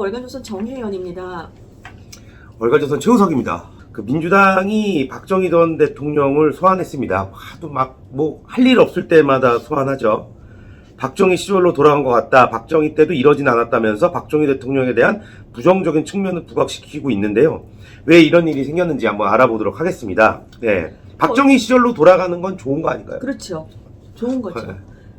월간조선 정혜연입니다. 월간조선 최우석입니다. 민주당이 박정희 전 대통령을 소환했습니다. 하도 막 할 일 없을 때마다 소환하죠. 박정희 시절로 돌아간 것 같다. 박정희 때도 이러진 않았다면서 박정희 대통령에 대한 부정적인 측면을 부각시키고 있는데요. 왜 이런 일이 생겼는지 한번 알아보도록 하겠습니다. 네, 박정희 시절로 돌아가는 건 좋은 거 아닌가요? 그렇죠. 좋은 거죠. 네.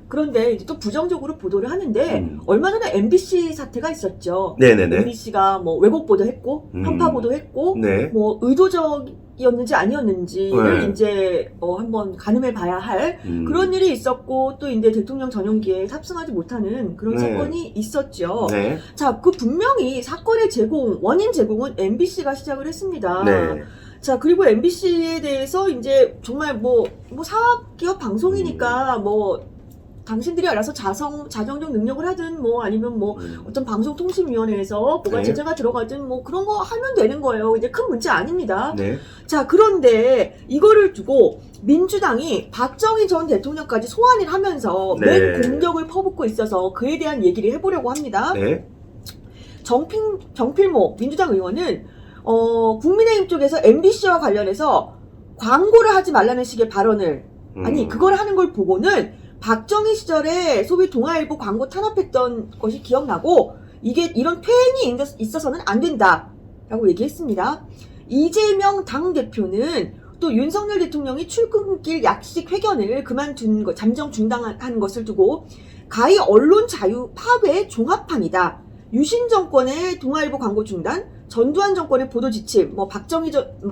그런데 이제 또 부정적으로 보도를 하는데 얼마 전에 MBC 사태가 있었죠. 네네네. MBC가 왜곡 보도했고 편파 보도했고 네. 의도적이었는지 아니었는지를 네. 이제 한번 가늠해 봐야 할 그런 일이 있었고, 또 이제 대통령 전용기에 탑승하지 못하는 그런 네. 사건이 있었죠. 네. 자, 분명히 사건의 원인 제공은 MBC가 시작을 했습니다. 네. 자, 그리고 MBC에 대해서 이제 정말 사기업 방송이니까 당신들이 알아서 자정적 능력을 하든 아니면 어떤 방송통신위원회에서 뭐가 네. 제재가 들어가든 그런 거 하면 되는 거예요. 이제 큰 문제 아닙니다. 네. 자, 그런데 이거를 두고 민주당이 박정희 전 대통령까지 소환을 하면서 네. 맨 공격을 퍼붓고 있어서 그에 대한 얘기를 해보려고 합니다. 네. 정필모 민주당 의원은 국민의힘 쪽에서 MBC와 관련해서 광고를 하지 말라는 식의 발언을 그걸 하는 걸 보고는 박정희 시절에 소위 동아일보 광고 탄압했던 것이 기억나고 이런 퇴행이 있어서는 안 된다라고 얘기했습니다. 이재명 당대표는 또 윤석열 대통령이 출근길 약식 회견을 잠정 중단한 것을 두고 가히 언론 자유 파괴의 종합판이다. 유신 정권의 동아일보 광고 중단, 전두환 정권의 보도 지침,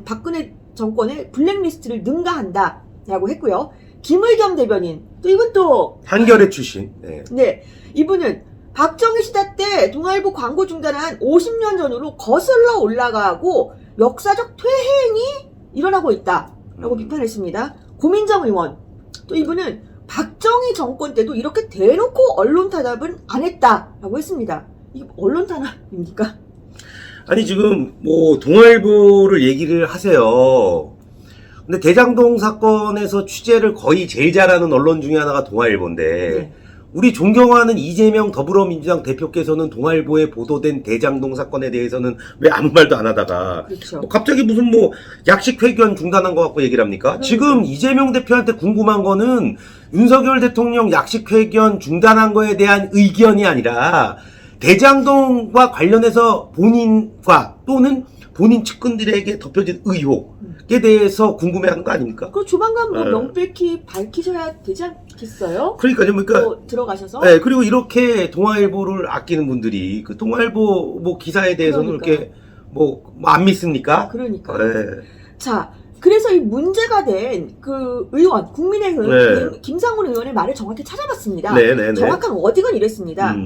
박근혜 정권의 블랙리스트를 능가한다라고 했고요. 김의겸 대변인, 이분 또 한겨레 출신. 네. 네, 이분은 박정희 시대 때 동아일보 광고 중단한 50년 전으로 거슬러 올라가고 역사적 퇴행이 일어나고 있다라고 비판했습니다. 고민정 의원, 또 이분은 박정희 정권 때도 이렇게 대놓고 언론 탄압은 안 했다라고 했습니다. 이게 언론 탄압입니까? 아니 지금 동아일보를 얘기를 하세요. 근데 대장동 사건에서 취재를 거의 제일 잘하는 언론 중에 하나가 동아일보인데 네. 우리 존경하는 이재명 더불어민주당 대표께서는 동아일보에 보도된 대장동 사건에 대해서는 왜 아무 말도 안 하다가 그렇죠. 갑자기 무슨 약식 회견 중단한 것 갖고 얘기를 합니까? 지금 이재명 대표한테 궁금한 거는 윤석열 대통령 약식 회견 중단한 거에 대한 의견이 아니라 대장동과 관련해서 본인과 또는 본인 측근들에게 덮여진 의혹에 대해서 궁금해하는 거 아닙니까? 그 조만간 명백히 밝히셔야 되지 않겠어요? 그러니까요, 들어가셔서. 네, 그리고 이렇게 동아일보를 아끼는 분들이 그 동아일보 기사에 대해서는 이렇게 안 믿습니까? 그러니까. 네. 자, 그래서 이 문제가 된 의원, 국민의힘 네. 김상훈 의원의 말을 정확히 찾아봤습니다. 네. 정확한 워딩은 이랬습니다.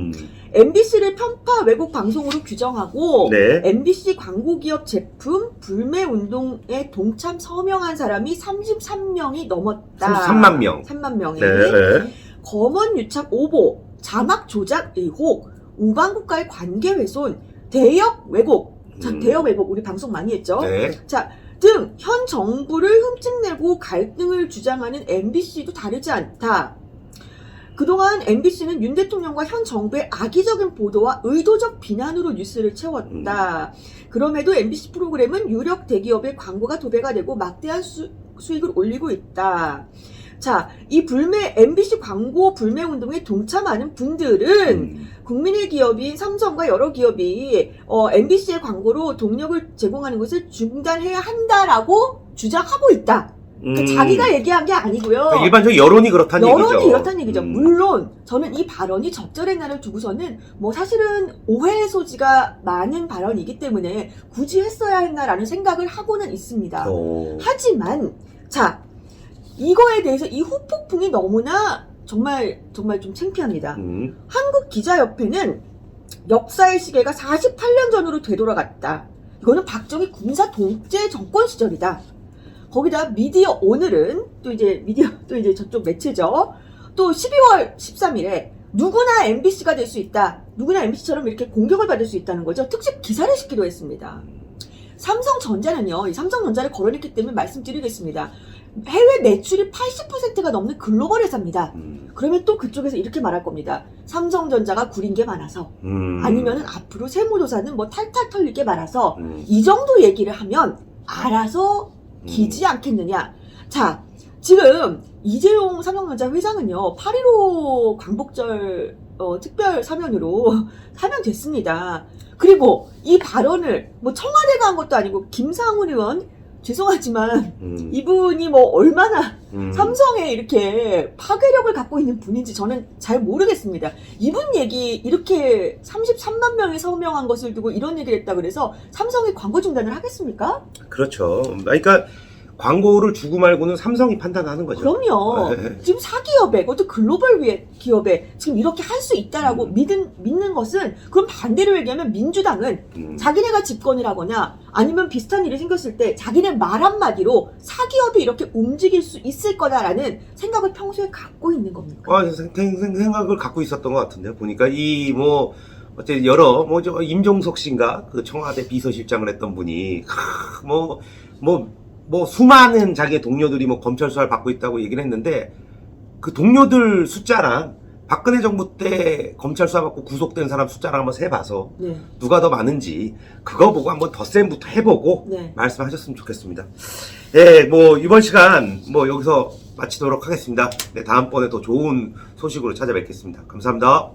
MBC를 편파 왜곡 방송으로 규정하고 네. MBC 광고기업 제품 불매 운동에 동참 서명한 사람이 33명이 넘었다. 33만 명. 3만 명이. 네. 검언 유착 오보, 자막 조작 의혹, 우방국가의 관계 훼손, 대역 왜곡. 자, 대역 왜곡 우리 방송 많이 했죠. 네. 자, 등 현 정부를 흠집내고 갈등을 주장하는 MBC도 다르지 않다. 그동안 MBC는 윤 대통령과 현 정부의 악의적인 보도와 의도적 비난으로 뉴스를 채웠다. 그럼에도 MBC 프로그램은 유력 대기업의 광고가 도배가 되고 막대한 수익을 올리고 있다. 자, 이 MBC 광고 불매 운동에 동참하는 분들은 국민의 기업인 삼성과 여러 기업이 MBC의 광고로 동력을 제공하는 것을 중단해야 한다라고 주장하고 있다. 그러니까 자기가 얘기한 게 아니고요. 그러니까 일반적인 여론이 그렇다는 얘기죠. 물론 저는 이 발언이 적절한 날을 두고서는 사실은 오해의 소지가 많은 발언이기 때문에 굳이 했어야 했나라는 생각을 하고는 있습니다. 하지만 자, 이거에 대해서 이 후폭풍이 너무나 정말 좀 창피합니다. 한국기자협회는 역사의 시계가 48년 전으로 되돌아갔다. 이거는 박정희 군사 독재 정권 시절이다. 거기다 미디어 오늘은 또 이제 저쪽 매체죠. 또 12월 13일에 누구나 MBC가 될 수 있다. 누구나 MBC처럼 이렇게 공격을 받을 수 있다는 거죠. 특집 기사를 싣기도 했습니다. 삼성전자는요. 이 삼성전자를 거론했기 때문에 말씀드리겠습니다. 해외 매출이 80%가 넘는 글로벌 회사입니다. 그러면 또 그쪽에서 이렇게 말할 겁니다. 삼성전자가 구린 게 많아서 아니면은 앞으로 세무조사는 뭐 탈탈 털릴 게 많아서 이 정도 얘기를 하면 알아서 기지 않겠느냐. 자, 지금 이재용 삼성전자 회장은요 8.15 광복절 특별 사면으로 사면됐습니다. 그리고 이 발언을 뭐 청와대가 한 것도 아니고 김상훈 의원 죄송하지만 이분이 뭐 얼마나 삼성에 이렇게 파괴력을 갖고 있는 분인지 저는 잘 모르겠습니다. 이분 얘기 이렇게 33만 명이 서명한 것을 두고 이런 얘기를 했다 그래서 삼성이 광고 중단을 하겠습니까? 그렇죠. 그러니까 광고를 주고 말고는 삼성이 판단하는 거죠. 그럼요. 지금 사기업에, 그것도 글로벌 기업에 지금 이렇게 할 수 있다라고 믿는 것은, 그럼 반대로 얘기하면 민주당은 자기네가 집권을 하거나 아니면 비슷한 일이 생겼을 때 자기네 말 한마디로 사기업이 이렇게 움직일 수 있을 거다라는 생각을 평소에 갖고 있는 겁니까? 생각을 갖고 있었던 것 같은데요. 보니까 어째 여러 저 임종석 씨인가 그 청와대 비서실장을 했던 분이 수많은 자기의 동료들이 검찰 수사를 받고 있다고 얘기를 했는데 그 동료들 숫자랑 박근혜 정부 때 검찰 수사 받고 구속된 사람 숫자랑 한번 세봐서 네. 누가 더 많은지 그거 보고 한번 덧셈부터 해보고 네. 말씀하셨으면 좋겠습니다. 예, 이번 시간 여기서 마치도록 하겠습니다. 네, 다음번에 더 좋은 소식으로 찾아뵙겠습니다. 감사합니다.